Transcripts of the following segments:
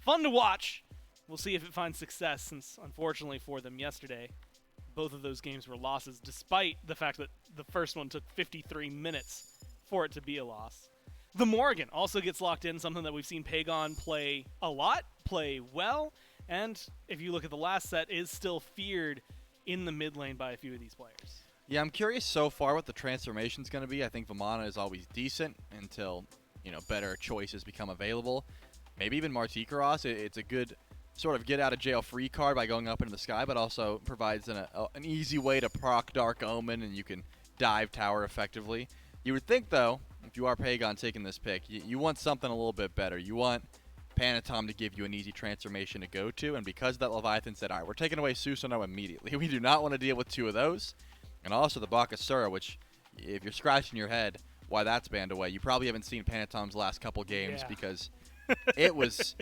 fun to watch. We'll see if it finds success, since unfortunately for them yesterday, both of those games were losses, despite the fact that the first one took 53 minutes for it to be a loss. The Morrigan also gets locked in, something that we've seen Pagon play a lot, play well, and if you look at the last set, is still feared in the mid lane by a few of these players. Yeah, I'm curious so far what the transformation's going to be. I think Vamana is always decent until, better choices become available. Maybe even Martikaros. It's a good sort of get-out-of-jail-free card by going up into the sky, but also provides an easy way to proc Dark Omen, and you can dive tower effectively. You would think, though, if you are Pagon taking this pick, you want something a little bit better. You want Panatom to give you an easy transformation to go to, and because that Leviathan said, all right, we're taking away Susanoo immediately. We do not want to deal with two of those. And also the Bakasura, which, if you're scratching your head why that's banned away, you probably haven't seen Panatom's last couple games because it was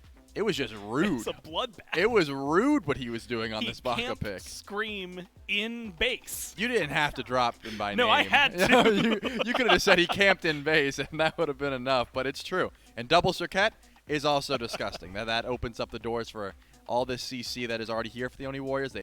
just rude. It's a bloodbath. It was rude what he was doing on this Baka camped pick. Scream in base. You didn't have to drop him by name. No, I had to. you could have just said he camped in base, and that would have been enough, but it's true. And double Circuit is also disgusting. That opens up the doors for all this CC that is already here for the Oni Warriors.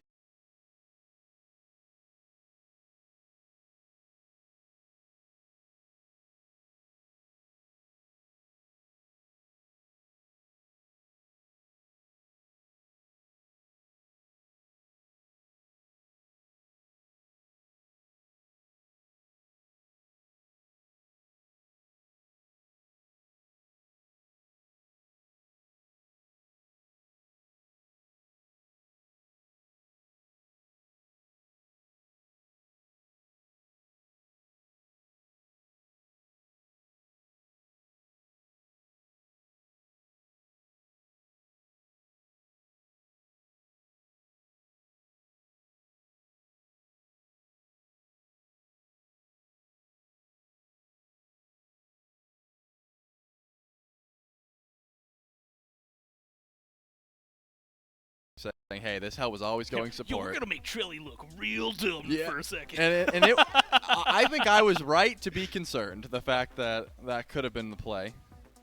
Saying, hey, this hell was always going support. We're going to make Trilly look real dumb for a second. I think I was right to be concerned, the fact that that could have been the play.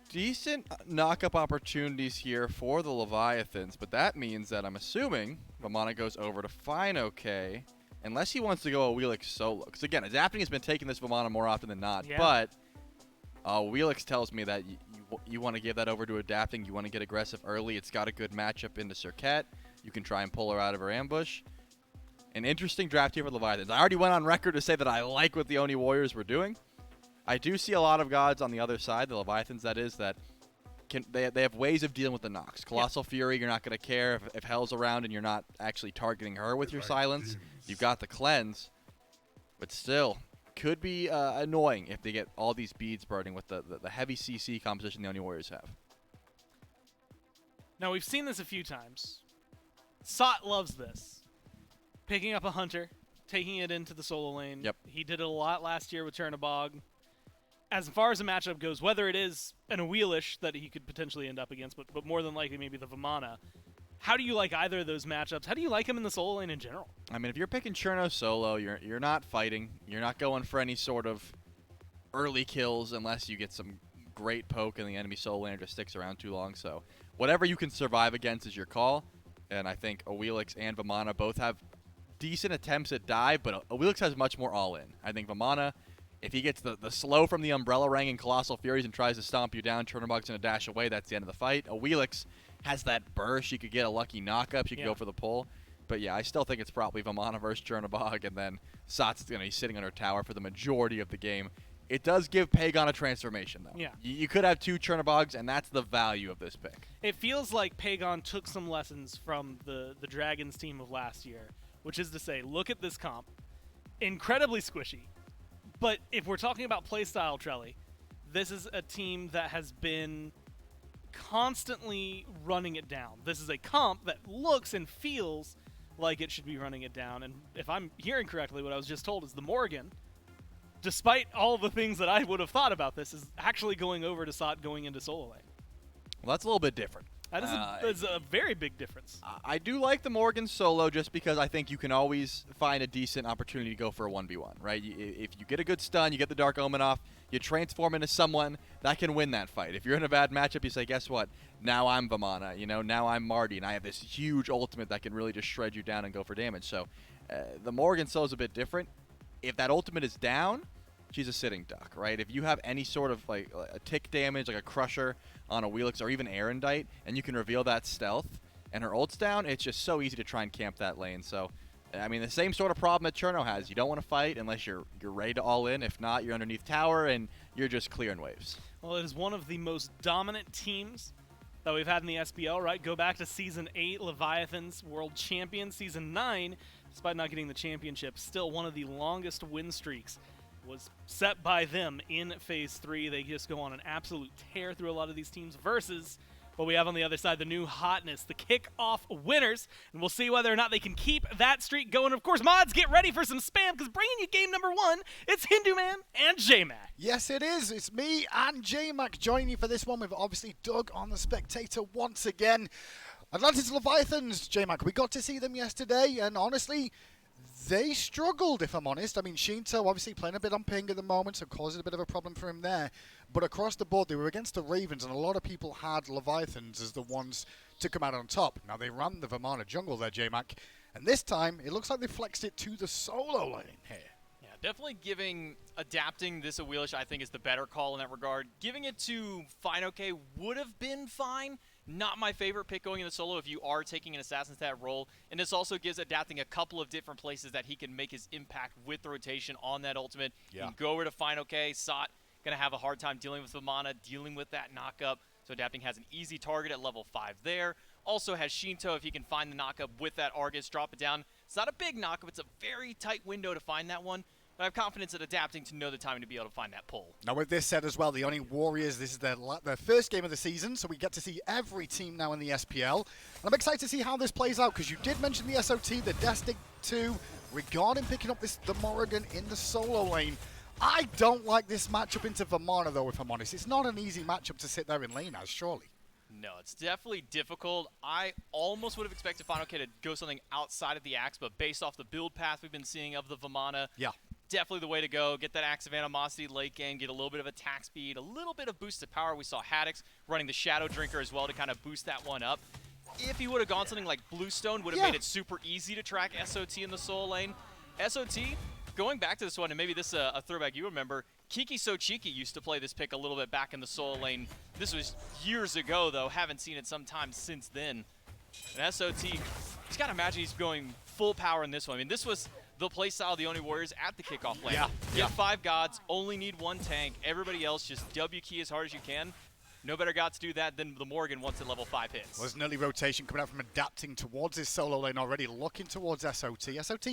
Decent knock-up opportunities here for the Leviathans, but that means that I'm assuming Vamana goes over to Fine OK, unless he wants to go a Wheelix solo. Because again, Adapting has been taking this Vamana more often than not, but Wheelix tells me that you want to give that over to Adapting. You want to get aggressive early. It's got a good matchup into Circuit. You can try and pull her out of her ambush. An interesting draft here for Leviathans. I already went on record to say that I like what the Oni Warriors were doing. I do see a lot of gods on the other side, the Leviathans that is, that they have ways of dealing with the knocks. Colossal Fury, you're not going to care if Hell's around and you're not actually targeting her with your silence. You've got the cleanse, but still could be annoying if they get all these beads burning with the heavy CC composition the Oni Warriors have. Now, we've seen this a few times. Sot loves this. Picking up a Hunter, taking it into the solo lane. Yep. He did it a lot last year with Chernabog. As far as a matchup goes, whether it is an Awelish that he could potentially end up against, but more than likely maybe the Vamana, how do you like either of those matchups? How do you like him in the solo lane in general? I mean, if you're picking Cherno solo, you're not fighting. You're not going for any sort of early kills unless you get some great poke and the enemy solo laner just sticks around too long. So whatever you can survive against is your call. And I think Awelix and Vamana both have decent attempts at dive, but Awelix has much more all-in. I think Vamana, if he gets the slow from the Umbrella Ring and Colossal Furies and tries to stomp you down, Chernabog's going to dash away. That's the end of the fight. Awelix has that burst. She could get a lucky knock-up. She could go for the pull. But yeah, I still think it's probably Vamana versus Chernabog, and then Sot's going to be sitting on her tower for the majority of the game. It does give Pagon a transformation, though. Yeah. You could have two Chernabogs, and that's the value of this pick. It feels like Pagon took some lessons from the Dragons team of last year, which is to say, look at this comp. Incredibly squishy. But if we're talking about playstyle, Trelly, this is a team that has been constantly running it down. This is a comp that looks and feels like it should be running it down. And if I'm hearing correctly, what I was just told is the Morrigan, despite all the things that I would have thought about this, is actually going over to Sot going into solo lane. Well, that's a little bit different. That is a very big difference. I do like the Morrigan solo just because I think you can always find a decent opportunity to go for a 1v1, right? If you get a good stun, you get the Dark Omen off, you transform into someone that can win that fight. If you're in a bad matchup, you say, guess what? Now I'm Vamana, now I'm Marty, and I have this huge ultimate that can really just shred you down and go for damage. So the Morrigan Soul is a bit different. If that ultimate is down, she's a sitting duck, right? If you have any sort of like a tick damage, like a Crusher on a Wheelix or even Erendite, and you can reveal that stealth and her ult's down, it's just so easy to try and camp that lane. So, I mean, the same sort of problem that Cherno has. You don't want to fight unless you're ready to all in. If not, you're underneath tower and you're just clearing waves. Well, it is one of the most dominant teams that we've had in the SPL, right? Go back to Season 8, Leviathans, World Champion. Season 9, despite not getting the championship, still one of the longest win streaks was set by them in Phase 3. They just go on an absolute tear through a lot of these teams versus what we have on the other side, the new hotness, the kickoff winners. And we'll see whether or not they can keep that streak going. Of course, mods, get ready for some spam, because bringing you game number 1, it's Hindu Man and J-Mac. Yes, it is. It's me and J-Mac joining you for this one. We've obviously Doug on the spectator once again. Atlantis Leviathans, J-Mac, we got to see them yesterday, and honestly, they struggled, if I'm honest. I mean, Shinto obviously playing a bit on ping at the moment, so causing a bit of a problem for him there. But across the board, they were against the Ravens, and a lot of people had Leviathans as the ones to come out on top. Now, they ran the Vamana jungle there, J-Mac, and this time, it looks like they flexed it to the solo lane here. Yeah, definitely adapting this Awilish, I think, is the better call in that regard. Giving it to FineOK would have been fine. Not my favorite pick going in the solo if you are taking an assassin to that role. And this also gives adapting a couple of different places that he can make his impact with the rotation on that ultimate. Yeah. You can go over to FineOK. Sot going to have a hard time dealing with the mana, dealing with that knockup. So adapting has an easy target at level 5 there. Also has Shinto if he can find the knockup with that Argus, drop it down. It's not a big knockup. It's a very tight window to find that one. But I have confidence in adapting to know the timing to be able to find that pull. Now, with this said as well, the Oni Warriors, this is their first game of the season, so we get to see every team now in the SPL. And I'm excited to see how this plays out, because you did mention the SOT, the Destig 2, regarding picking up the Morrigan in the solo lane. I don't like this matchup into Vamana, though, if I'm honest. It's not an easy matchup to sit there in lane as, surely. No, it's definitely difficult. I almost would have expected FineOK to go something outside of the Axe, but based off the build path we've been seeing of the Vamana, yeah, definitely the way to go. Get that Axe of Animosity late game, get a little bit of attack speed, a little bit of boosted power. We saw Haddix running the Shadow Drinker as well to kind of boost that one up. If he would have gone something like Bluestone, would have made it super easy to track SOT in the solo lane. SOT, going back to this one, and maybe this is a throwback you remember, Kiki So Cheeky used to play this pick a little bit back in the solo lane. This was years ago, though. Haven't seen it sometime since then. And SOT, just got to imagine he's going full power in this one. I mean, this was the playstyle of the Oni Warriors at the kickoff lane. Get 5 gods, only need 1 tank. Everybody else just W key as hard as you can. No better god to do that than the Morrigan once at level 5 hits. Well, there's an early rotation coming out from adapting towards his solo lane already, looking towards SOT. SOT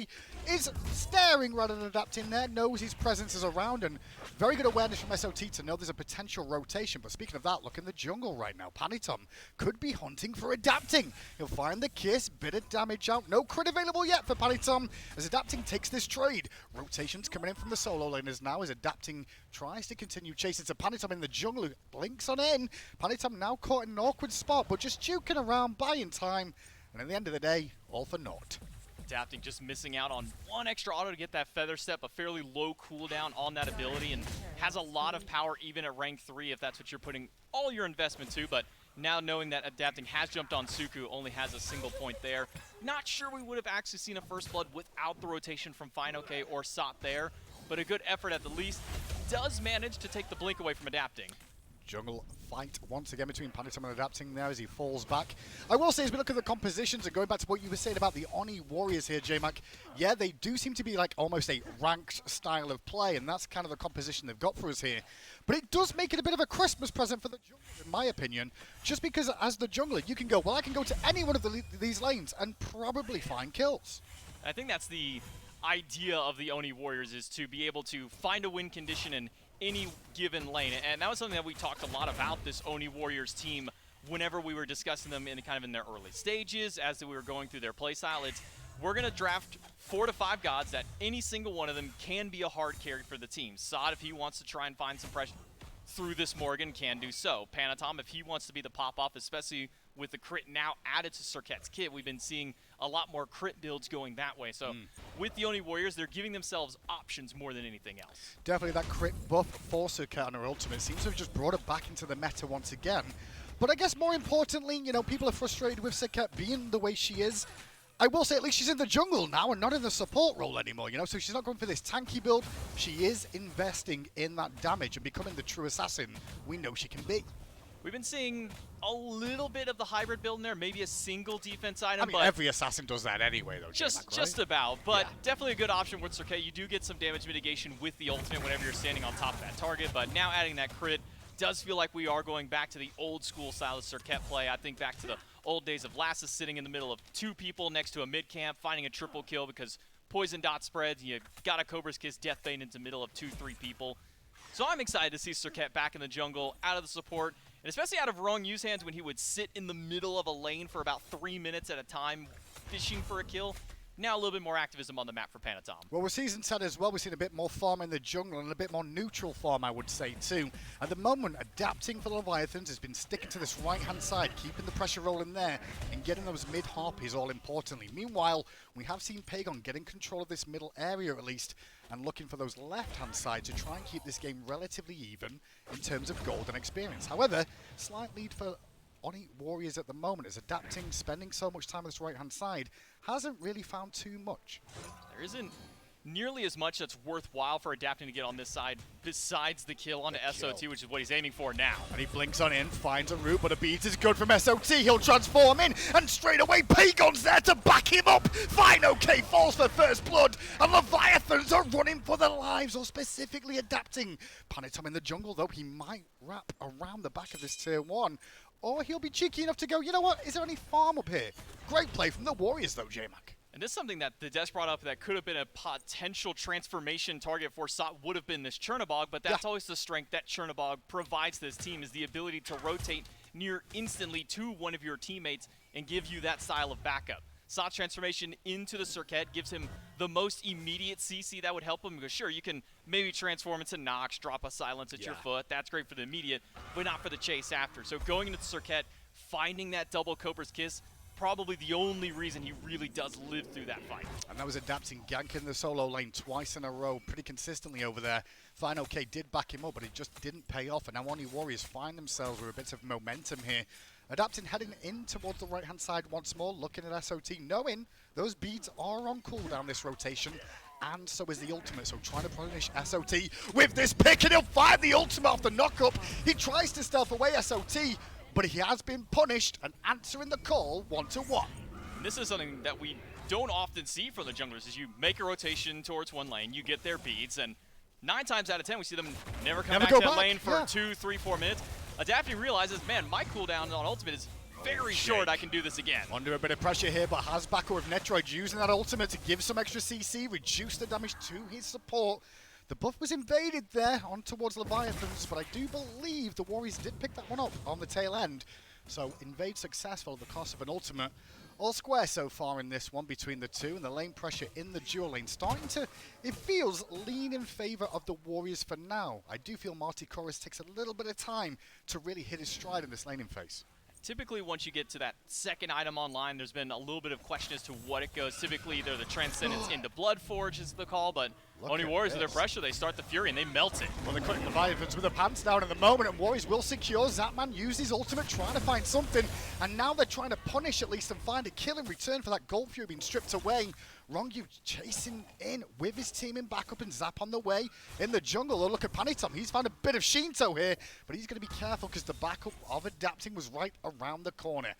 is staring rather than adapting there, knows his presence is around, and very good awareness from SOT to know there's a potential rotation. But speaking of that, look in the jungle right now. Panitom could be hunting for adapting. He'll find the kiss, bit of damage out. No crit available yet for Panitom as adapting takes this trade. Rotations coming in from the solo laners now as adapting tries to continue chasing to Panitom in the jungle, who blinks on in. Panitom now caught in an awkward spot, but just juking around, buying time. And at the end of the day, all for naught. Adapting just missing out on 1 extra auto to get that Feather Step, a fairly low cooldown on that ability, and has a lot of power even at rank 3 if that's what you're putting all your investment to. But now knowing that adapting has jumped on Suku, only has a single point there. Not sure we would have actually seen a First Blood without the rotation from FineOK or Sot there, but a good effort at the least. Does manage to take the blink away from adapting. Jungle fight once again between Panitom and adapting there as he falls back. I will say, as we look at the compositions and going back to what you were saying about the Oni Warriors here, J-Mac, yeah, they do seem to be like almost a ranked style of play, and that's kind of the composition they've got for us here. But it does make it a bit of a Christmas present for the jungler, in my opinion, just because as the jungler, you can go, well, I can go to any one of these lanes and probably find kills. I think that's the idea of the Oni Warriors, is to be able to find a win condition in any given lane, and that was something that we talked a lot about this Oni Warriors team whenever we were discussing them in kind of in their early stages as we were going through their playstyle. It's we're going to draft 4 to 5 gods that any single one of them can be a hard carry for the team. Sot, if he wants to try and find some pressure through this Morrigan, can do so. Panatom, if he wants to be the pop-off, especially with the crit now added to Serket's kit, we've been seeing a lot more crit builds going that way. So with the Oni Warriors, they're giving themselves options more than anything else. Definitely that crit buff for Serket on her ultimate seems to have just brought her back into the meta once again. But I guess more importantly, you know, people are frustrated with Serket being the way she is. I will say at least she's in the jungle now and not in the support role anymore, you know, so she's not going for this tanky build. She is investing in that damage and becoming the true assassin we know she can be. We've been seeing a little bit of the hybrid build in there, maybe a single defense item. I mean, but every assassin does that anyway, though. Just about, but definitely a good option with Serket. You do get some damage mitigation with the ultimate whenever you're standing on top of that target, but now adding that crit does feel like we are going back to the old school style of Serket play. I think back to the old days of Lassus sitting in the middle of 2 people next to a mid camp, finding a triple kill because poison dot spreads, you got a Cobra's Kiss Deathbane into the middle of 2-3 people. So I'm excited to see Serket back in the jungle, out of the support, and especially out of Wrong Use hands when he would sit in the middle of a lane for about 3 minutes at a time, fishing for a kill. Now a little bit more activism on the map for Panatom. Well, with Season 10 as well, we've seen a bit more farm in the jungle and a bit more neutral farm, I would say, too. At the moment, adapting for the Leviathans has been sticking to this right-hand side, keeping the pressure rolling there, and getting those mid-harpies all importantly. Meanwhile, we have seen Pagon getting control of this middle area at least, and looking for those left-hand side to try and keep this game relatively even in terms of gold and experience. However, slight lead for Oni Warriors at the moment is adapting, spending so much time on this right-hand side, hasn't really found too much. There isn't nearly as much that's worthwhile for adapting to get on this side besides the kill onto SOT, which is what he's aiming for now. And he blinks on in, finds a route, but a beat is good from SOT. He'll transform in, and straight away Pagon's there to back him up. Fine, okay, falls for first blood, and Leviathans are running for their lives, or specifically adapting. Panatom in the jungle, though, he might wrap around the back of this tier 1. Or he'll be cheeky enough to go, you know what, is there any farm up here? Great play from the Warriors, though, J-Mac. And this is something that the Des brought up that could have been a potential transformation target for Sot would have been this Chernobog, but that's always the strength that Chernobog provides this team, is the ability to rotate near instantly to one of your teammates and give you that style of backup. Sot's transformation into the Serket gives him the most immediate CC that would help him, because sure, you can maybe transform into Nox, drop a silence at your foot, that's great for the immediate, but not for the chase after. So going into the Serket, finding that double Cobra's Kiss, probably the only reason he really does live through that fight. And that was adapting, ganking the solo lane twice in a row pretty consistently over there. Fine, okay, did back him up, but it just didn't pay off, and now Oni Warriors find themselves with a bit of momentum here. Adapting, heading in towards the right-hand side once more, looking at SOT, knowing those beads are on cooldown this rotation, and so is the ultimate, so trying to punish SOT with this pick, and he'll find the ultimate off the knock-up. He tries to stealth away SOT, but he has been punished and answering the call 1-1. This is something that we don't often see from the junglers, is you make a rotation towards one lane, you get their beads, and 9 times out of 10 we see them never come back to that lane for 2, 3, 4 minutes. Adapting realizes, man, my cooldown on ultimate is very short, I can do this again. Under a bit of pressure here, but has backer with Netroid using that ultimate to give some extra CC, reduce the damage to his support. The buff was invaded there on towards Leviathans, but I do believe the Warriors did pick that one up on the tail end. So invade successful at the cost of an ultimate. All square so far in this one between the two, and the lane pressure in the dual lane starting to, it feels, lean in favor of the Warriors for now. I do feel Marty Chorus takes a little bit of time to really hit his stride in this laning phase. Typically, once you get to that second item online, there's been a little bit of question as to what it goes. Typically, either the Transcendence into Bloodforge is the call, but Oni Warriors with their pressure, they start the Fury and they melt it. Well, they're cutting Leviathans with their pants down at the moment, and Warriors will secure. Zapman used his ultimate, trying to find something, and now they're trying to punish at least and find a kill in return for that Gold Fury being stripped away. Rongyu chasing in with his team in backup, and Zap on the way in the jungle. Oh, look at Panatom. He's found a bit of Shinto here, but he's going to be careful because the backup of adapting was right around the corner.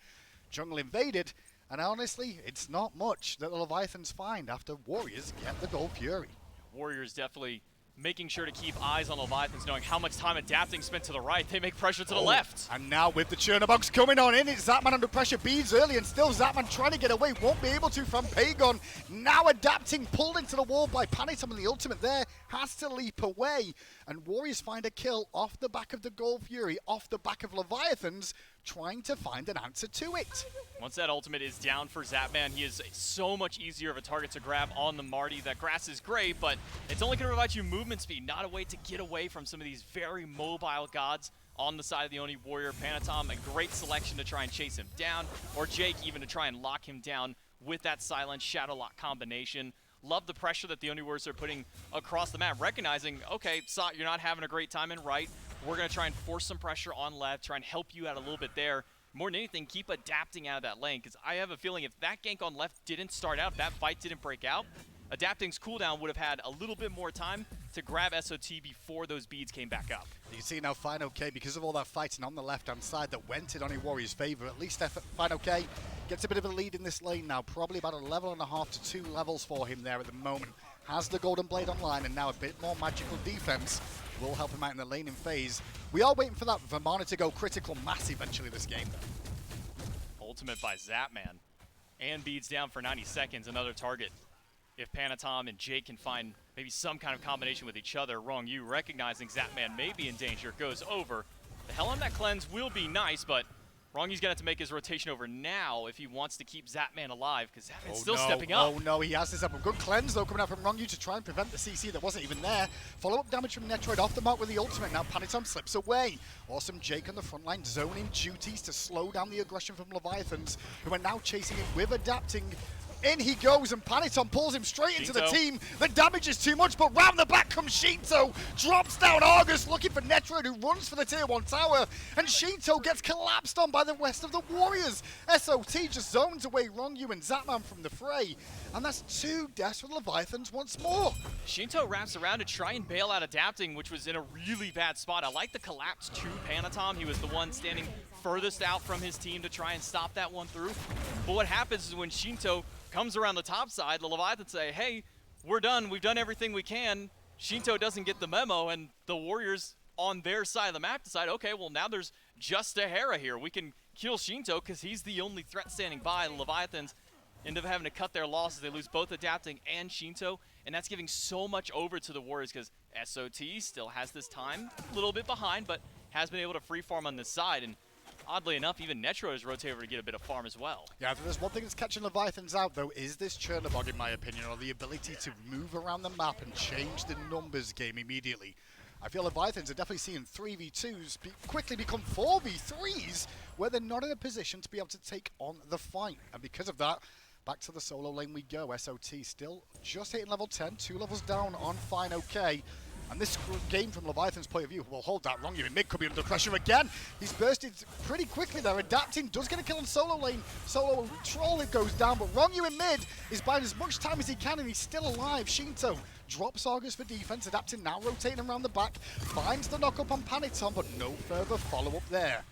Jungle invaded, and honestly, it's not much that the Leviathans find after Warriors get the Gold Fury. Warriors definitely making sure to keep eyes on Leviathans, knowing how much time adapting spent to the right. They make pressure to the left. And now with the Chernobyls coming on in, it's Zapman under pressure, beads early, and still Zapman trying to get away, won't be able to from Pagon. Now adapting, pulled into the wall by Panatom, and the ultimate there has to leap away. And Warriors find a kill off the back of the Gold Fury, off the back of Leviathans, trying to find an answer to it. Once that ultimate is down for Zapman, he is so much easier of a target to grab on the Marty. That grass is great, but it's only going to provide you movement speed, not a way to get away from some of these very mobile gods on the side of the Oni Warrior. Panatom, a great selection to try and chase him down, or Jake even to try and lock him down with that silent Shadow Lock combination. Love the pressure that the Oni Warriors are putting across the map, recognizing, okay, Sot, you're not having a great time in right. We're going to try and force some pressure on left, try and help you out a little bit there. More than anything, keep adapting out of that lane, because I have a feeling if that gank on left didn't start out, that fight didn't break out, Adapting's cooldown would have had a little bit more time to grab SOT before those beads came back up. You can see now FineOK, because of all that fighting on the left-hand side that went in on a Warrior's favor, at least FineOK gets a bit of a lead in this lane now, probably about a level and a half to 2 levels for him there at the moment. Has the Golden Blade online, and now a bit more magical defense will help him out in the laning phase. We are waiting for that Vermana to go critical mass eventually this game. Ultimate by Zapman. And beads down for 90 seconds, another target. If Panatom and Jake can find maybe some kind of combination with each other, Wrong You recognizing Zapman may be in danger, goes over. The hell on that cleanse will be nice, but Wrong You's going to have to make his rotation over now if he wants to keep Zapman alive, because Zapman's still stepping up. Oh no, he has this up. A good cleanse though coming out from Wrong You to try and prevent the CC that wasn't even there. Follow-up damage from Netroid off the mark with the ultimate. Now Panatom slips away. Awesome Jake on the front line, zoning duties to slow down the aggression from Leviathans, who are now chasing him with adapting. In he goes, and Panatom pulls him straight into the team. The damage is too much, but round the back comes Shinto. Drops down Argus, looking for Netroid, who runs for the tier 1 tower. And Shinto gets collapsed on by the rest of the Warriors. SOT just zones away Wrong You and Zapman from the fray. And that's 2 deaths for Leviathans once more. Shinto wraps around to try and bail out Adapting, which was in a really bad spot. I like the collapse to Panatom. He was the one standing furthest out from his team to try and stop that one through. But what happens is when Shinto comes around the top side, the Leviathans say, hey, we're done. We've done everything we can. Shinto doesn't get the memo, and the Warriors on their side of the map decide, okay, well, now there's just a Hera here. We can kill Shinto because he's the only threat standing by. The Leviathans end up having to cut their losses. They lose both Adapting and Shinto, and that's giving so much over to the Warriors because SOT still has this time, a little bit behind, but has been able to free farm on this side. And oddly enough, even Netroid has rotated over to get a bit of farm as well. Yeah, if there's one thing that's catching Leviathans out, though, is this Chernobog, in my opinion, or the ability to move around the map and change the numbers game immediately. I feel Leviathans are definitely seeing 3v2s quickly become 4v3s, where they're not in a position to be able to take on the fight. And because of that, back to the solo lane we go. SOT still just hitting level 10, 2 levels down on FineOK. And this game from Leviathan's point of view will hold that. Wrong You in mid could be under pressure again. He's bursted pretty quickly there. Adapting does get a kill on solo lane. SoloOrTroll, it goes down, but Wrong You in mid is buying as much time as he can, and he's still alive. Shinto drops Argus for defense. Adapting now rotating around the back. Finds the knock up on Panatom, but no further follow-up there.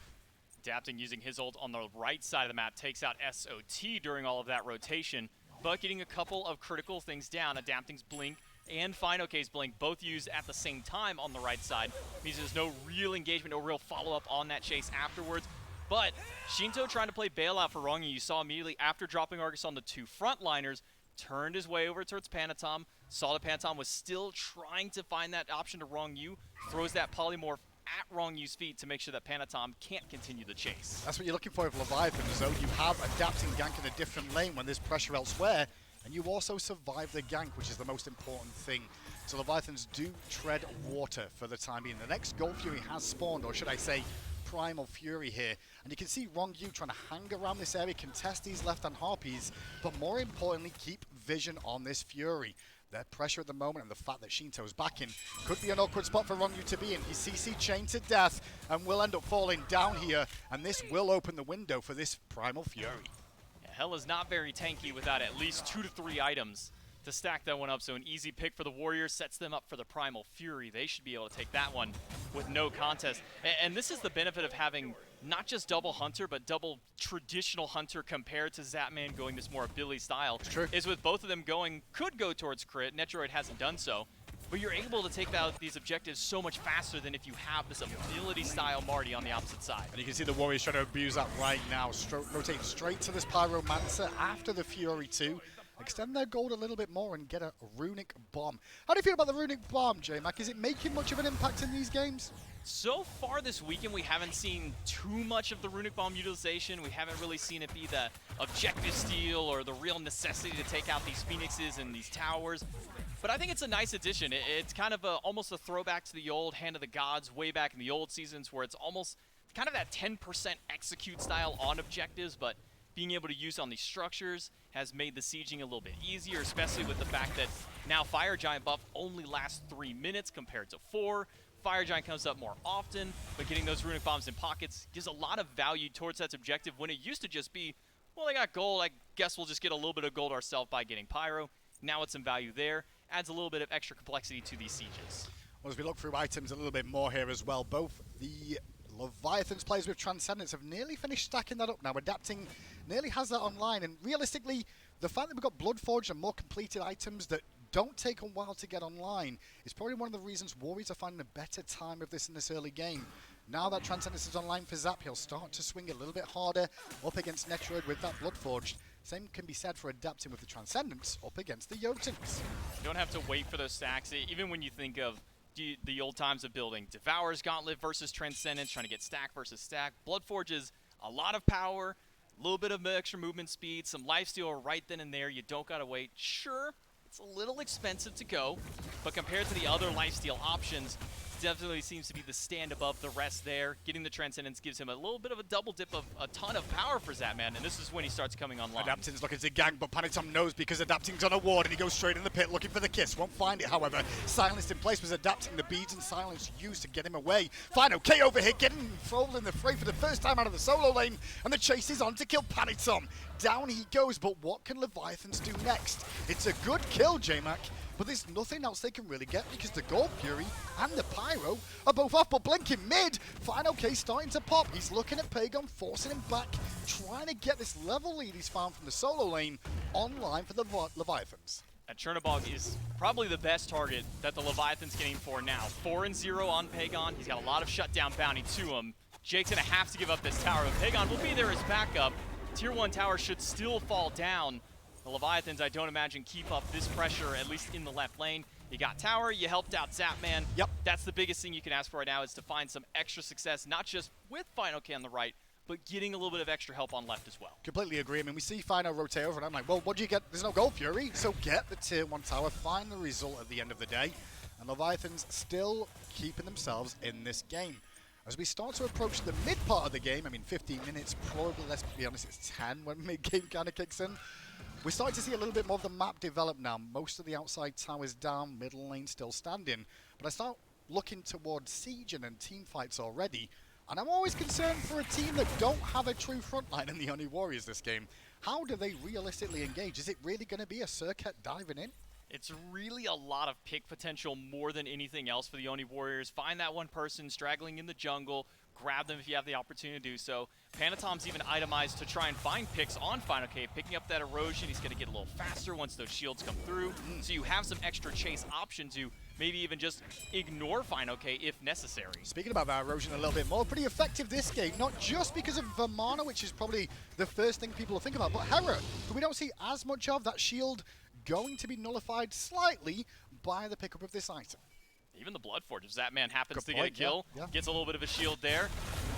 Adapting using his ult on the right side of the map takes out SOT during all of that rotation, but getting a couple of critical things down. Adapting's blink and FineOK's blink both used at the same time on the right side. Means there's no real engagement, no real follow-up on that chase afterwards. But Shinto trying to play bailout for Wrong You. You saw immediately after dropping Argus on the 2 frontliners, turned his way over towards Panatom, saw that Panatom was still trying to find that option to Wrong You, throws that polymorph at Wrong You's feet to make sure that Panatom can't continue the chase. That's what you're looking for with Leviathans, though. You have Adapting gank in a different lane when there's pressure elsewhere, and you also survive the gank, which is the most important thing. So Leviathans do tread water for the time being. The next Gold Fury has spawned, or should I say Primal Fury here. And you can see Wrong You trying to hang around this area, contest these left-hand Harpies, but more importantly, keep vision on this Fury. Their pressure at the moment and the fact that Shinto's back in could be an awkward spot for Wrong You to be in. He's CC chained to death and will end up falling down here, and this will open the window for this Primal Fury. Hell is not very tanky without at least 2 to 3 items to stack that one up, so an easy pick for the Warriors sets them up for the Primal Fury. They should be able to take that one with no contest. And this is the benefit of having not just double Hunter, but double traditional Hunter compared to Zapman going this more ability style. True. Is with both of them could go towards crit. Netroid hasn't done so. But you're able to take out these objectives so much faster than if you have this ability-style Marty on the opposite side. And you can see the Warriors trying to abuse that right now. Rotating straight to this Pyromancer after the Fury 2. extend their gold a little bit more and get a Runic Bomb. How do you feel about the Runic Bomb, J-Mac? Is it making much of an impact in these games? So far this weekend, we haven't seen too much of the Runic Bomb utilization. We haven't really seen it be the objective steal or the real necessity to take out these Phoenixes and these towers. But I think it's a nice addition. It's kind of almost a throwback to the old Hand of the Gods way back in the old seasons, where it's almost kind of that 10% execute style on objectives, but being able to use on these structures has made the sieging a little bit easier, especially with the fact that now Fire Giant buff only lasts 3 minutes compared to 4. Fire Giant comes up more often, but getting those Runic Bombs in pockets gives a lot of value towards that objective when it used to just be, well, they got gold, I guess we'll just get a little bit of gold ourselves by getting Pyro. Now it's some value there, adds a little bit of extra complexity to these sieges. Well, as we look through items a little bit more here as well, both the Leviathans players with Transcendence have nearly finished stacking that up now. Adapting nearly has that online, and realistically, the fact that we've got Bloodforged and more completed items that don't take a while to get online is probably one of the reasons Warriors are finding a better time of this in this early game. Now that Transcendence is online for Zap, he'll start to swing a little bit harder up against Netroid with that Bloodforged. Same can be said for adapting with the Transcendence up against the Jotuns. You don't have to wait for those stacks. Even when you think of the old times of building Devourer's Gauntlet versus Transcendence, trying to get stack versus stack, Bloodforge is a lot of power, a little bit of extra movement speed, some lifesteal right then and there. You don't gotta wait. Sure, it's a little expensive to go, but compared to the other lifesteal options, definitely seems to be the stand above the rest there. Getting the Transcendence gives him a little bit of a double dip of a ton of power for Zapman, and this is when he starts coming online. Adapting's looking to gang, but Panitom knows because Adapting's on a ward and he goes straight in the pit looking for the kiss. Won't find it, however. Silenced in place was Adapting. The beads and silence used to get him away. Final K over here, getting involved in the fray for the first time out of the solo lane, and the chase is on to kill Panitom. Down he goes, but what can Leviathans do next? It's a good kill, J-Mac, but there's nothing else they can really get because the Gold Fury and the Pyro are both off, but blinking mid. Final K starting to pop. He's looking at Pagon, forcing him back, trying to get this level lead he's found from the solo lane online for the Leviathans. And Chernobog is probably the best target that the Leviathan's getting for now. 4-0 on Pagon. He's got a lot of shutdown bounty to him. Jake's gonna have to give up this tower, but Pagon will be there as backup. Tier 1 tower should still fall down. The Leviathans, I don't imagine, keep up this pressure, at least in the left lane. You got tower, you helped out Zapman. Yep. That's the biggest thing you can ask for right now, is to find some extra success, not just with Final K on the right, but getting a little bit of extra help on left as well. Completely agree. I mean, we see Final rotate over, and I'm like, well, what do you get? There's no Gold Fury, so get the Tier 1 tower, find the result at the end of the day. And Leviathans still keeping themselves in this game. As we start to approach the mid part of the game, I mean, 15 minutes, probably, let's be honest, it's 10 when mid-game kind of kicks in. We're starting to see a little bit more of the map develop now. Most of the outside towers down, middle lane still standing. But I start looking towards sieging and team fights already. And I'm always concerned for a team that don't have a true frontline in the Oni Warriors this game. How do they realistically engage? Is it really going to be a Circuit diving in? It's really a lot of pick potential more than anything else for the Oni Warriors. Find that one person straggling in the jungle, grab them if you have the opportunity to do so. Panatom's even itemized to try and find picks on Final K, picking up that erosion. He's going to get a little faster once those shields come through. So you have some extra chase options to maybe even just ignore Final K if necessary. Speaking about that erosion a little bit more, pretty effective this game, not just because of Vermana, which is probably the first thing people will think about, but Hera, who we don't see as much of. That shield going to be nullified slightly by the pickup of this item. Even the Bloodforge, if Zapman happens Good to get a point, kill, yeah. gets a little bit of a shield there.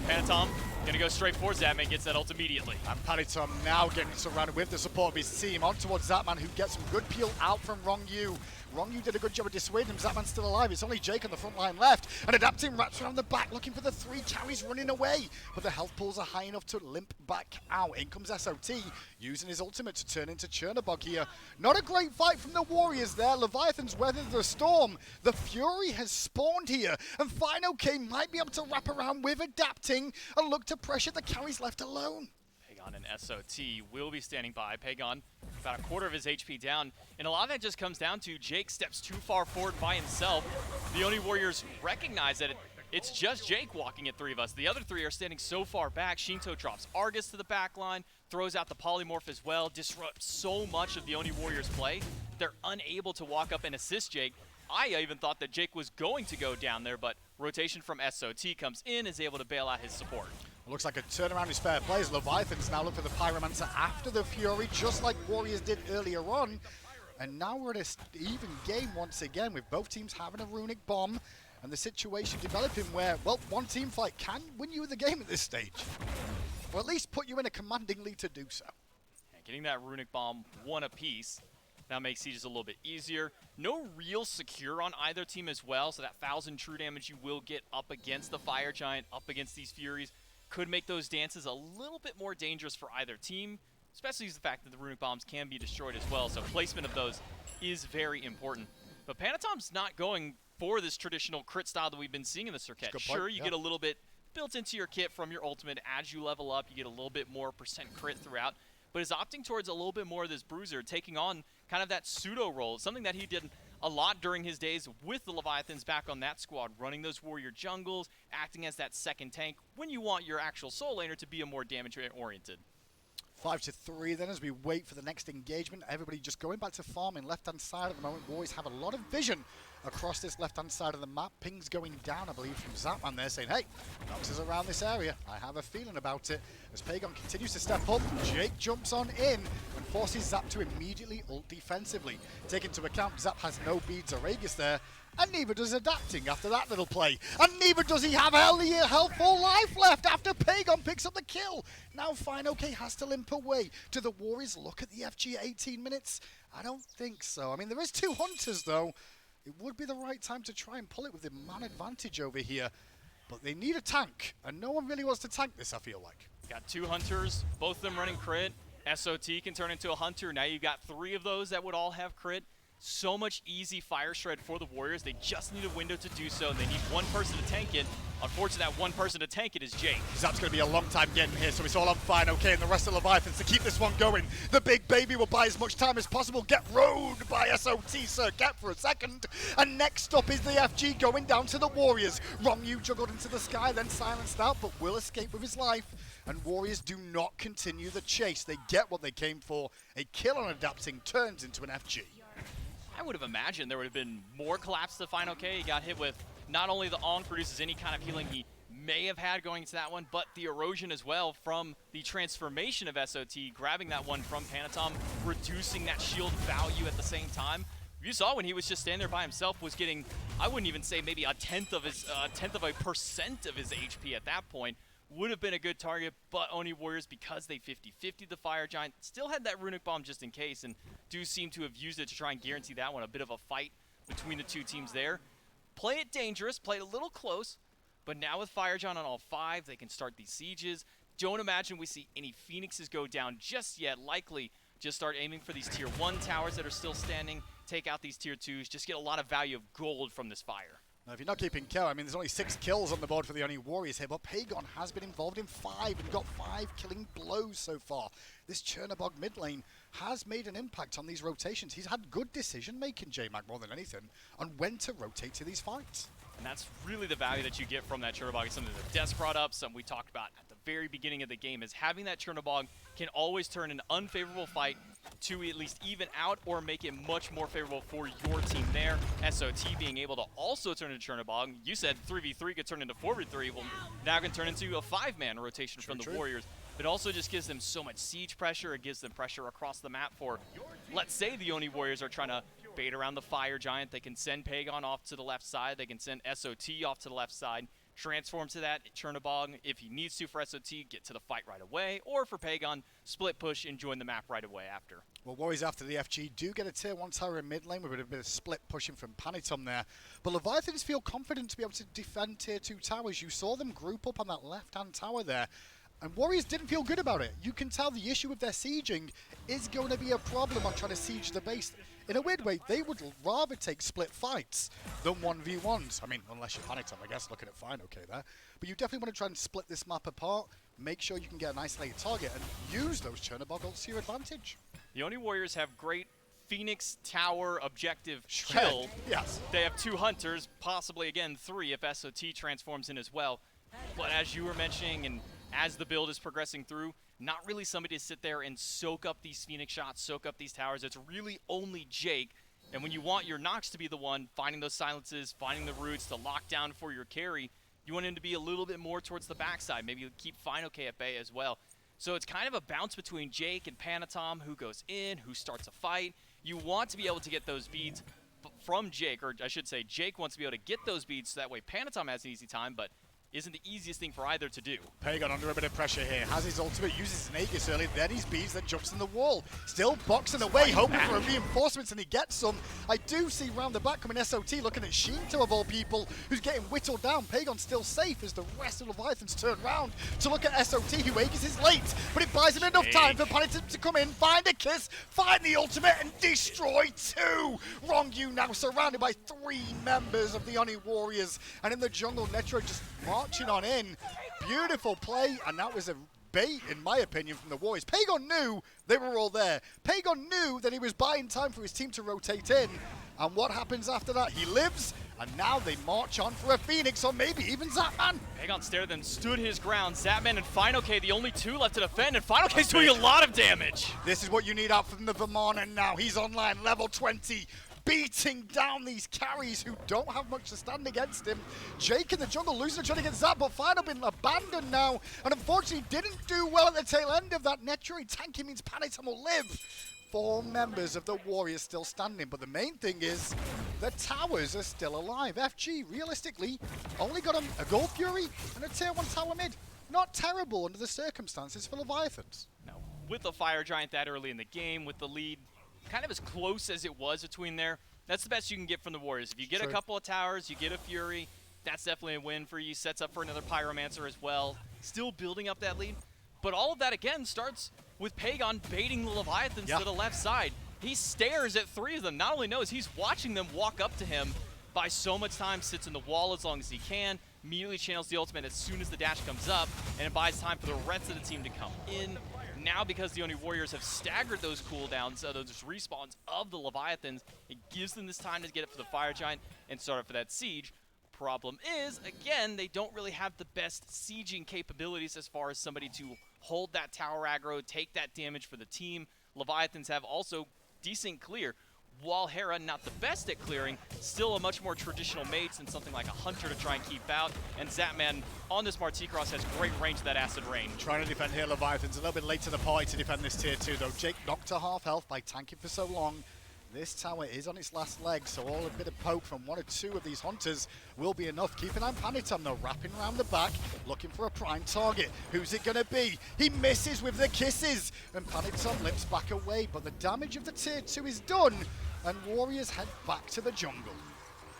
Panatom gonna go straight for Zapman, gets that ult immediately. And Panitom now getting surrounded with the support of his team on towards Zapman, who gets some good peel out from Rongyu. Rongyu did a good job of dissuading him. Zapman's still alive. It's only Jake on the front line left. And Adapting wraps around the back, looking for the 3 carries running away. But the health pools are high enough to limp back out. In comes SOT, using his ultimate to turn into Chernobog here. Not a great fight from the Warriors there. Leviathans weathered the storm. The Fury has spawned here. And Final K might be able to wrap around with Adapting and look to pressure the carries left alone. Pagon and SOT will be standing by. Pagon about a quarter of his HP down, and a lot of that just comes down to Jake steps too far forward by himself. The Oni Warriors recognize that it's just Jake walking at 3 of us. The other 3 are standing so far back. Shinto drops Argus to the back line, throws out the polymorph as well, disrupts so much of the Oni Warriors' play. They're unable to walk up and assist Jake. I even thought that Jake was going to go down there, but rotation from SOT comes in, is able to bail out his support. Looks like a turnaround is fair play as Leviathans now look for the Pyromancer after the Fury, just like Warriors did earlier on. And now we're at an even game once again, with both teams having a runic bomb, and the situation developing where, well, one team fight can win you the game at this stage. Or at least put you in a commanding lead to do so. And getting that runic bomb one apiece, that makes sieges a little bit easier. No real secure on either team as well, so that 1,000 true damage you will get up against the Fire Giant, up against these Furies, could make those dances a little bit more dangerous for either team, especially the fact that the runic bombs can be destroyed as well, so placement of those is very important. But Panatom's not going for this traditional crit style that we've been seeing in the circuit. Sure, you get a little bit built into your kit from your ultimate. As you level up, you get a little bit more percent crit throughout, but is opting towards a little bit more of this bruiser, taking on kind of that pseudo role, something that he did a lot during his days with the Leviathans back on that squad, running those warrior jungles, acting as that second tank when you want your actual soul laner to be a more damage-oriented. 5-3 then as we wait for the next engagement. Everybody just going back to farming left-hand side at the moment. Warriors have a lot of vision across this left-hand side of the map. Pings going down, I believe, from Zapman there saying, hey, Nox is around this area. I have a feeling about it. As Pagon continues to step up, Jake jumps on in and forces Zap to immediately ult defensively. Take into account Zap has no beads or Aegis there, and neither does Adapting after that little play. And neither does he have full life left after Pagon picks up the kill. Now Fine OK has to limp away. Do the Warriors look at the FG at 18 minutes? I don't think so. I mean, there is 2 Hunters though. It would be the right time to try and pull it with the man advantage over here. But they need a tank, and no one really wants to tank this, I feel like. Got 2 Hunters, both of them running crit. SOT can turn into a Hunter. Now you've got 3 of those that would all have crit. So much easy fire shred for the Warriors. They just need a window to do so, and they need one person to tank it. Unfortunately, that one person to tank it is Jake. Zap's going to be a long time getting here, so it's all on Fine OK and the rest of Leviathans to keep this one going. The big baby will buy as much time as possible. Get rode by SOT, Sir Cap, for a second. And next up is the FG going down to the Warriors. Rongyu juggled into the sky, then silenced out, but will escape with his life. And Warriors do not continue the chase. They get what they came for. A kill on Adapting turns into an FG. I would have imagined there would have been more collapse to Fine OK. He got hit with not only the Ong produces any kind of healing he may have had going into that one, but the erosion as well from the transformation of SOT, grabbing that one from Panatom, reducing that shield value at the same time. You saw when he was just standing there by himself was getting, I wouldn't even say maybe a tenth of a percent of his HP at that point. Would have been a good target, but Oni Warriors, because they 50-50 the Fire Giant, still had that runic bomb just in case, and do seem to have used it to try and guarantee that one. A bit of a fight between the 2 teams there. Play it dangerous, play it a little close, but now with Fire Giant on all 5, they can start these sieges. Don't imagine we see any Phoenixes go down just yet. Likely just start aiming for these tier 1 towers that are still standing, take out these tier 2s, just get a lot of value of gold from this fire. Now, if you're not keeping count, I mean, there's only 6 kills on the board for the Oni Warriors here, but Pagon has been involved in 5 and got 5 killing blows so far. This Chernobog mid lane has made an impact on these rotations. He's had good decision-making, J-Mag, more than anything, on when to rotate to these fights. And that's really the value that you get from that Chernobog. It's something that Des brought up, something we talked about at the very beginning of the game, is having that Chernobog can always turn an unfavorable fight to at least even out or make it much more favorable for your team there. SOT being able to also turn into Chernobog. You said 3v3 could turn into 4v3. Well, now it can turn into a 5-man rotation from the Warriors. But it also just gives them so much siege pressure. It gives them pressure across the map for, let's say the Oni Warriors are trying to bait around the Fire Giant. They can send Pagon off to the left side. They can send SOT off to the left side. Transform to that Chernobog if he needs to for SOT, get to the fight right away. Or for Pagon, split push and join the map right away after. Well, Warriors after the FG do get a tier 1 tower in mid lane with a bit of split pushing from Panitom there. But Leviathans feel confident to be able to defend tier 2 towers. You saw them group up on that left-hand tower there. And Warriors didn't feel good about it. You can tell the issue with their sieging is going to be a problem on trying to siege the base. In a weird way, they would rather take split fights than 1v1s. I mean, unless you're Panitom, I guess, looking at Fine OK there. But you definitely want to try and split this map apart, make sure you can get an isolated target, and use those Chernobog ults to your advantage. The Oni Warriors have great Phoenix Tower objective kill. Yes. They have 2 Hunters, possibly, again, 3 if SOT transforms in as well. But as you were mentioning, and as the build is progressing through, not really somebody to sit there and soak up these Phoenix shots, soak up these towers. It's really only Jake. And when you want your Nox to be the one finding those silences, finding the roots to lock down for your carry, You want him to be a little bit more towards the backside, maybe keep Final K at bay as well. So it's kind of a bounce between Jake and Panatom, who goes in, who starts a fight. You want to be able to get those beads from Jake, or I should say Jake wants to be able to get those beads so that way Panatom has an easy time, but isn't the easiest thing for either to do. Pagan under a bit of pressure here. Has his ultimate, uses his Aegis early, then his beads, then jumps in the wall. Still boxing away, hoping for a reinforcements, and he gets some. I do see round the back coming SOT, looking at Shinto of all people, who's getting whittled down. Pagan's still safe as the rest of Leviathans turn round to look at SOT, who Aegis is late, but it buys him enough time for Panitum to come in, find a kiss, find the ultimate, and destroy two. Rongu now surrounded by 3 members of the Oni Warriors, and in the jungle, Netro just marching on in. Beautiful play, and that was a bait, in my opinion, from the Warriors. Pagan knew they were all there. Pagan knew that he was buying time for his team to rotate in. And what happens after that? He lives, and now they march on for a Phoenix, or maybe even Zapman. Pagan stared them, stood his ground. Zapman and Final K, the only 2 left to defend, and Final K's doing a lot of damage. This is what you need out from the Vermont, and now he's online, level 20. Beating down these carries who don't have much to stand against him. Jake in the jungle losing a try against that, but Final been abandoned now, and unfortunately didn't do well at the tail end of that. Netro tanking means Panitum will live. 4 members of the Warriors still standing, but the main thing is the towers are still alive. FG, realistically, only got a Gold Fury and a tier 1 tower mid. Not terrible under the circumstances for Leviathans. No, with the Fire Giant that early in the game, with the lead kind of as close as it was between there, that's the best you can get from the Warriors. If you get a couple of towers, you get a Fury, that's definitely a win for you. Sets up for another Pyromancer as well. Still building up that lead. But all of that, again, starts with Pagan baiting the Leviathans to the left side. He stares at 3 of them. Not only knows, he's watching them walk up to him, buys so much time, sits in the wall as long as he can, immediately channels the ultimate as soon as the dash comes up, and it buys time for the rest of the team to come in. Now, because the Oni Warriors have staggered those cooldowns, those respawns of the Leviathans, it gives them this time to get it for the Fire Giant and start up for that siege. Problem is, again, they don't really have the best sieging capabilities as far as somebody to hold that tower aggro, take that damage for the team. Leviathans have also decent clear. While Hera not the best at clearing, still a much more traditional mage than something like a Hunter to try and keep out. And Zapman on this Marti Cross has great range to that acid rain. Trying to defend here, Leviathans a little bit late to the party to defend this tier 2 though. Jake knocked to half health by tanking for so long. This tower is on its last leg, so all a bit of poke from 1 or 2 of these hunters will be enough. Keep an eye on Panitum though, wrapping around the back, looking for a prime target. Who's it gonna be? He misses with the kisses, and Panitum limps back away, but the damage of the tier 2 is done, and Warriors head back to the jungle.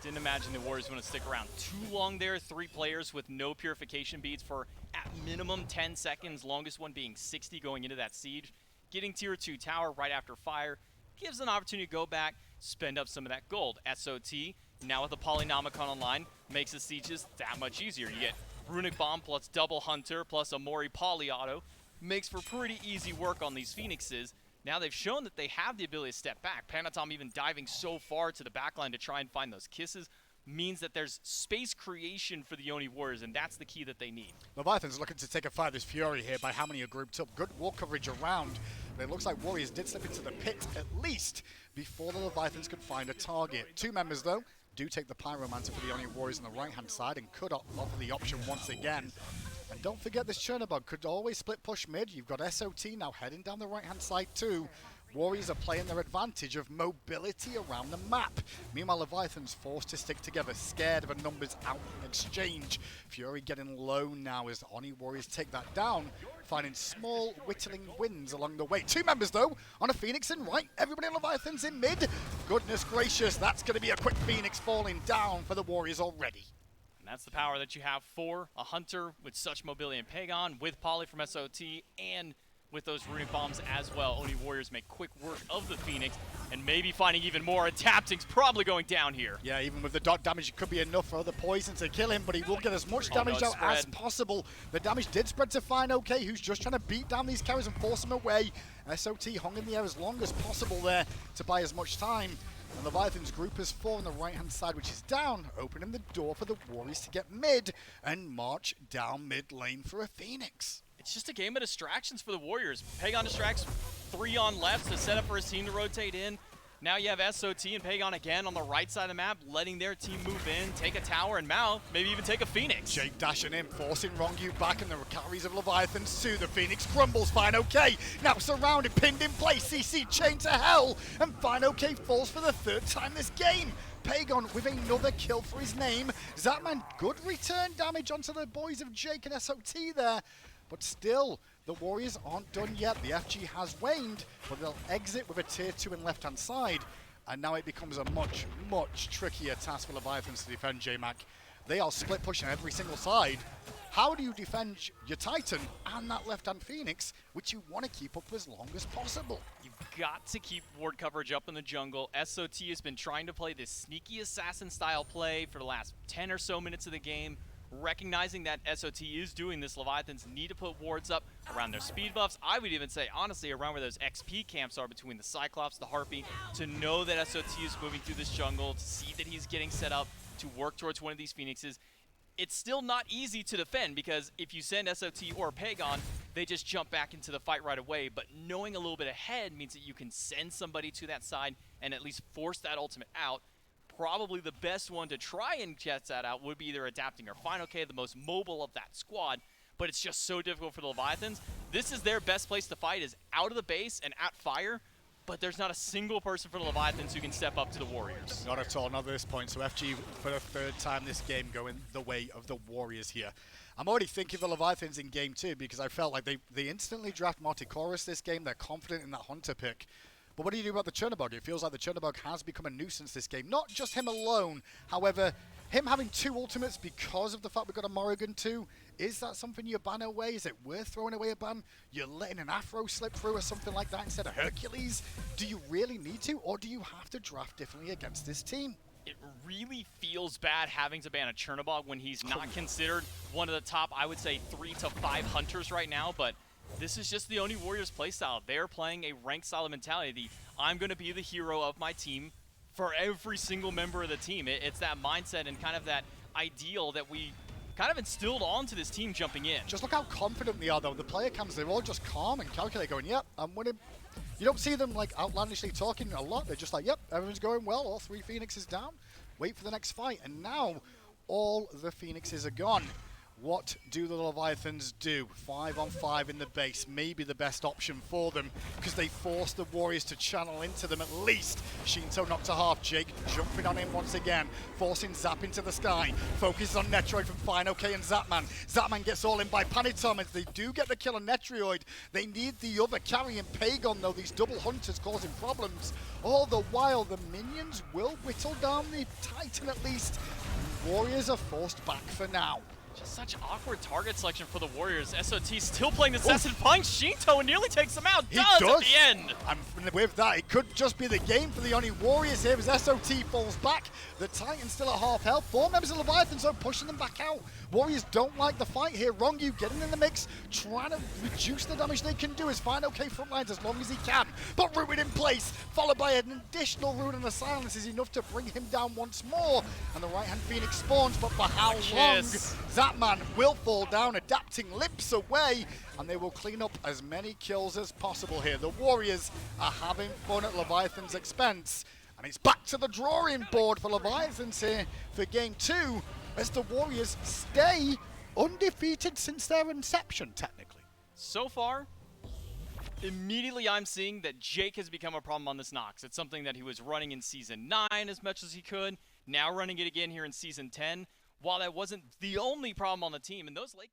Didn't imagine the Warriors want to stick around too long there. 3 players with no purification beads for at minimum 10 seconds, longest one being 60 going into that siege. Getting tier 2 tower right after fire gives an opportunity to go back, spend up some of that gold. SOT, now with the Polynomicon online, makes the sieges that much easier. You get Runic Bomb plus double Hunter plus a Mori Poly Auto. Makes for pretty easy work on these Phoenixes. Now they've shown that they have the ability to step back. Panatom even diving so far to the backline to try and find those kisses means that there's space creation for the Oni Warriors, and that's the key that they need. Leviathan's looking to take a fight this Fury here by how many are grouped up. Good wall coverage around, but it looks like Warriors did slip into the pit at least before the Leviathans could find a target. 2 members though do take the Pyromancer for the Oni Warriors on the right hand side and could offer the option once again. And don't forget this Chernobog could always split push mid. You've got SOT now heading down the right hand side too. Warriors are playing their advantage of mobility around the map. Meanwhile, Leviathan's forced to stick together, scared of a numbers out exchange. Fury getting low now as Oni Warriors take that down, finding small whittling wins along the way. 2 members though on a Phoenix in right. Everybody in Leviathan's in mid. Goodness gracious, that's going to be a quick Phoenix falling down for the Warriors already. And that's the power that you have for a Hunter with such mobility in Pagan, with Poly from SOT, and with those Runic Bombs as well. Oni Warriors make quick work of the Phoenix, and maybe finding even more. And Tapting's probably going down here. Yeah, even with the dot damage, it could be enough for the poison to kill him, but he will get as much damage out as possible. The damage did spread to Fine OK, who's just trying to beat down these carries and force them away. SOT hung in the air as long as possible there to buy as much time. And Leviathan's group is 4 on the right-hand side, which is down, opening the door for the Warriors to get mid and march down mid lane for a Phoenix. It's just a game of distractions for the Warriors. Pagan distracts 3 on left to set up for his team to rotate in. Now you have SOT and Pagon again on the right side of the map, letting their team move in, take a tower and Mao, maybe even take a Phoenix. Jake dashing in, forcing Rongu back, and the carries of Leviathans to the Phoenix. Crumbles, fine okay. Now surrounded, pinned in place, CC chained to hell, and fine okay falls for the third time this game. Pagon with another kill for his name. Zatman, good return damage onto the boys of Jake and SOT there. But still, the Warriors aren't done yet. The FG has waned, but they'll exit with a tier 2 in left-hand side. And now it becomes a much, much trickier task for Leviathans to defend, J-Mac. They are split pushing every single side. How do you defend your Titan and that left-hand Phoenix, which you want to keep up as long as possible? You've got to keep ward coverage up in the jungle. SOT has been trying to play this sneaky assassin-style play for the last 10 or so minutes of the game. Recognizing that SOT is doing this, Leviathans need to put wards up around their speed buffs. I would even say, honestly, around where those XP camps are between the Cyclops, the Harpy, to know that SOT is moving through this jungle, to see that he's getting set up to work towards one of these Phoenixes. It's still not easy to defend because if you send SOT or Pagon, they just jump back into the fight right away. But knowing a little bit ahead means that you can send somebody to that side and at least force that ultimate out. Probably the best one to try and get that out would be either Adapting or Fine OK, the most mobile of that squad, but it's just so difficult for the Leviathans. This is their best place to fight, is out of the base and at fire, but there's not a single person for the Leviathans who can step up to the Warriors. Not at all, not at this point. So FG, for the third time this game, going the way of the Warriors here. I'm already thinking of the Leviathans in game 2 because I felt like they instantly draft Morticorus this game. They're confident in that Hunter pick. But what do you do about the Chernobog? It feels like the Chernobog has become a nuisance this game. Not just him alone. However, him having 2 ultimates because of the fact we've got a Morrigan too, is that something you ban away? Is it worth throwing away a ban? You're letting an Afro slip through or something like that instead of Hercules? Do you really need to, or do you have to draft differently against this team? It really feels bad having to ban a Chernobog when he's not considered one of the top, I would say, 3 to 5 hunters right now, but this is just the only Warriors playstyle. They're playing a rank style mentality. I'm going to be the hero of my team for every single member of the team. It's that mindset and kind of that ideal that we kind of instilled onto this team jumping in. Just look how confident they are, though. The player cams, they're all just calm and calculate, going, yep, I'm winning. You don't see them like outlandishly talking a lot. They're just like, yep, everyone's going well. All 3 Phoenixes down. Wait for the next fight. And now all the Phoenixes are gone. What do the Leviathans do? 5 on 5 in the base, maybe the best option for them because they force the Warriors to channel into them at least. Shinto knocked to half, Jake jumping on him once again, forcing Zap into the sky. Focuses on Netroid from Fine OK and Zapman. Zapman gets all in by Panitom as they do get the kill on Netroid. They need the other carrying Pagon though, these double hunters causing problems. All the while the minions will whittle down the Titan at least. Warriors are forced back for now. Just such awkward target selection for the Warriors. SOT still playing the assassin, finds Shinto and nearly takes him out. He Does at the end. And with that, it could just be the game for the only Warriors here as SOT falls back. The Titan's still at half health. 4 members of Leviathans are pushing them back out. Warriors don't like the fight here. Rongu getting in the mix, trying to reduce the damage they can do as Fine OK frontlines as long as he can. But Ruin in place, followed by an additional Ruin and the silence is enough to bring him down once more. And the right-hand Phoenix spawns, but for how long? Zapman will fall down, adapting limps away, and they will clean up as many kills as possible here. The Warriors are having fun at Leviathan's expense, and it's back to the drawing board for Leviathans here for game 2, as the Warriors stay undefeated since their inception, technically. So far, immediately I'm seeing that Jake has become a problem on this Nox. It's something that he was running in Season 9 as much as he could, now running it again here in Season 10. While that wasn't the only problem on the team, and those late